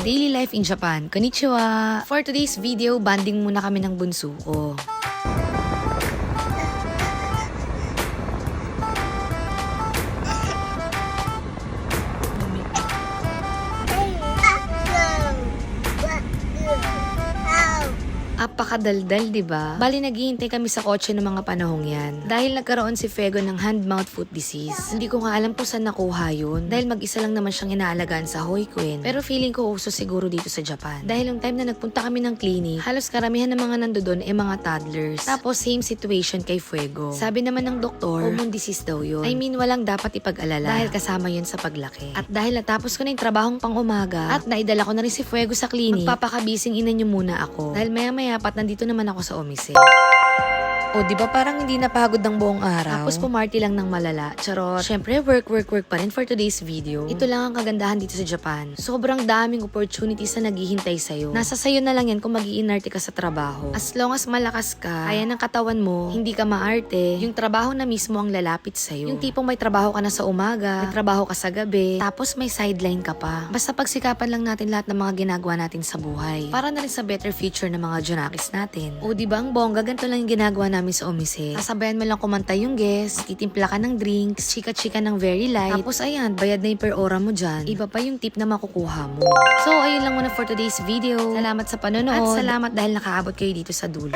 Daily life in Japan. Konnichiwa! For today's video, banding muna kami ng bunso ko. Apakadaldal, diba? Bali, naghihintay kami sa kotse ng mga panahong yan. Dahil nagkaroon si Fego ng hand-mouth foot disease. Hindi ko nga alam kung saan nakuha yun. Dahil mag-isa lang naman siyang inaalagaan sa Hoikuen. Pero feeling ko uso siguro dito sa Japan. Dahil yung time na nagpunta kami ng clinic, halos karamihan ng mga nandoon ay mga toddlers. Tapos same situation kay Fuego. Sabi naman ng doktor, common disease daw yun. I mean, walang dapat ipag-alala. Dahil kasama yun sa paglaki. At dahil natapos ko na yung trabahong pang umaga, at naidala ko na rin si Fuego sa clinic, magpapakabising ina niyo muna ako. Dahil maya-maya pat nandito naman ako sa Omise. O, di ba parang hindi napagod ng buong araw? Tapos pumarty lang ng malala. Charot. Syempre, work pa rin for today's video. Ito lang ang kagandahan dito sa Japan. Sobrang daming opportunities na naghihintay sa'yo. Nasa sayo na lang yan kung mag-iinarte ka sa trabaho. As long as malakas ka, kaya ng katawan mo, hindi ka maarte, yung trabaho na mismo ang lalapit sa'yo. Yung tipong may trabaho ka na sa umaga, may trabaho ka sa gabi, tapos may sideline ka pa. Basta pagsikapan lang natin lahat ng mga ginagawa natin sa buhay. Para na rin sa better future ng mga Junakis natin. O, di ba ang bongga, ganito lang yung ginagawa namin sa Omise. Sasabayan mo lang kumanta yung guest, titimpla ka ng drinks, chika-chika ng very light. Tapos ayan, bayad na yung per ora mo dyan. Iba pa yung tip na makukuha mo. So, ayun lang muna for today's video. Salamat sa panonood. At salamat dahil nakaabot kayo dito sa dulo.